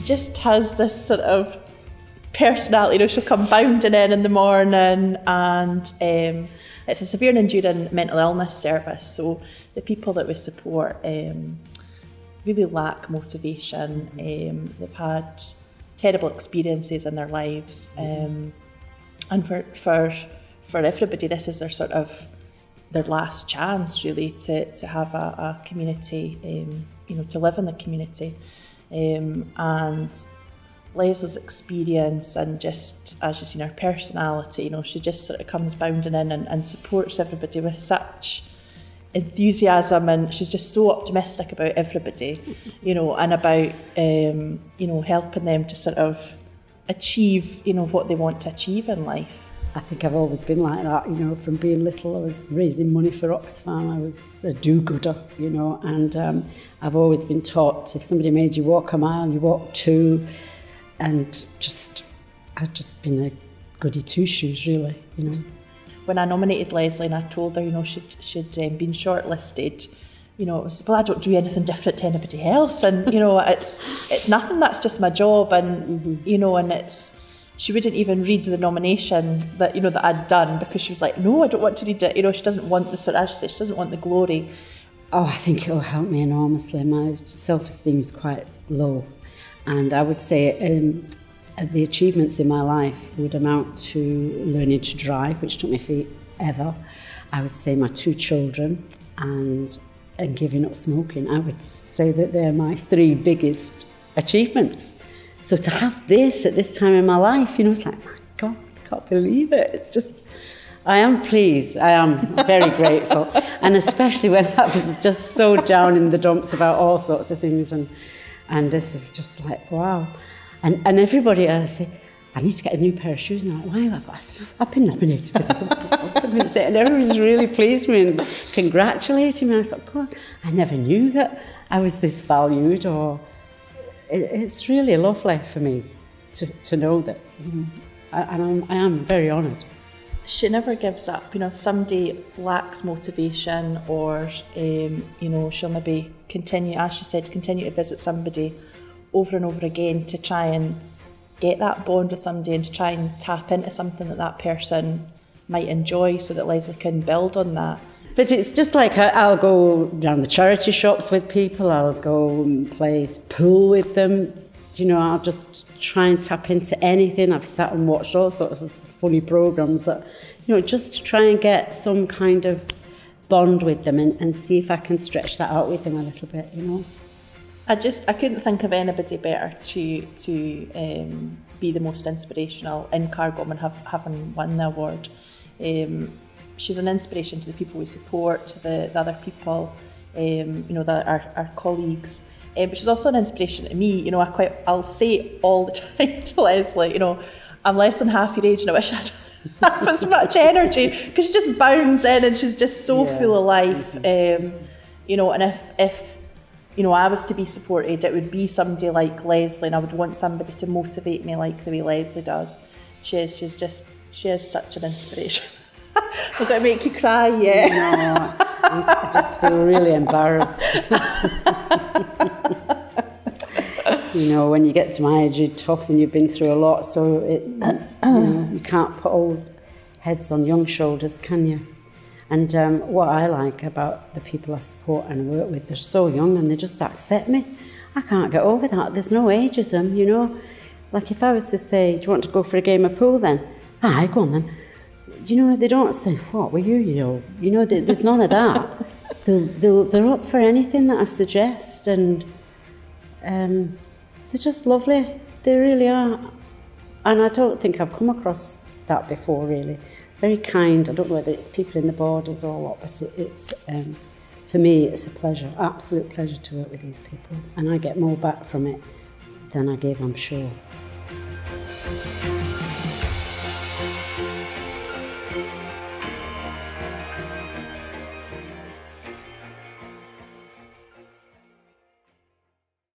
just has this sort of personality. You know, she'll come bounding in the morning, and it's a severe and enduring mental illness service, so the people that we support really lack motivation. They've had terrible experiences in their lives, and for everybody, this is their sort of their last chance, really, to have a community, you know, to live in the community. And Leslie's experience, and just as you've seen, her personality, you know, she just sort of comes bounding in and supports everybody with such enthusiasm, and she's just so optimistic about everybody, you know, and about you know, helping them to sort of achieve, you know, what they want to achieve in life. I think I've always been like that, you know, from being little. I was raising money for Oxfam. I was a do-gooder, you know, and I've always been taught, if somebody made you walk a mile, you walk two, and I've just been a goody two-shoes, really, you know. When I nominated Leslie and I told her, you know, she'd been shortlisted, you know, it was, well, I don't do anything different to anybody else, and, you know, it's nothing, that's just my job, and, you know, and she wouldn't even read the nomination that, you know, that I'd done, because she was like, no, I don't want to read it. You know, she doesn't want the sort of, as she said, she doesn't want the glory. Oh, I think it'll help me enormously. My self-esteem is quite low, and I would say the achievements in my life would amount to learning to drive, which took me forever. I would say my 2 children and giving up smoking. I would say that they're my 3 biggest achievements. So to have this at this time in my life, you know, it's like, my God, I can't believe it. It's just, I am pleased. I am very grateful. And especially when I was just so down in the dumps about all sorts of things. And this is just like, wow. And everybody, I say, I need to get a new pair of shoes. And I'm like, why? I've been nominated for this. And everyone's really pleased with me and congratulating me. I thought, God, I never knew that I was this valued, or... It's really lovely for me to know that, you know, I am very honoured. She never gives up. You know, if somebody lacks motivation, or, you know, she'll maybe continue, as she said, continue to visit somebody over and over again to try and get that bond with somebody, and to try and tap into something that person might enjoy, so that Leslie can build on that. But it's just like I'll go down the charity shops with people, I'll go and play pool with them, you know, I'll just try and tap into anything. I've sat and watched all sorts of funny programmes that, you know, just to try and get some kind of bond with them, and see if I can stretch that out with them a little bit, you know. I couldn't think of anybody better to be the most inspirational in Carr, Gomm, and having won the award. She's an inspiration to the people we support, to the other people, you know, our colleagues. But she's also an inspiration to me. You know, I'll say all the time to Leslie, you know, I'm less than half your age, and I wish I had half as much energy, because she just bounds in, and she's just so full of life. You know, and if you know, I was to be supported, it would be somebody like Leslie, and I would want somebody to motivate me like the way Leslie does. She is such an inspiration. I'm going to make you cry, yeah. No, I just feel really embarrassed. You know, when you get to my age, you're tough and you've been through a lot, so you know, you can't put old heads on young shoulders, can you? And what I like about the people I support and work with, they're so young and they just accept me. I can't get over that. There's no ageism, you know. Like if I was to say, do you want to go for a game of pool then? Aye, go on then. You know, they don't say, what were you know, there's none of that. They're up for anything that I suggest, and they're just lovely. They really are. And I don't think I've come across that before, really. Very kind. I don't know whether it's people in the borders or what, but it's for me, it's a pleasure, absolute pleasure to work with these people. And I get more back from it than I give, I'm sure.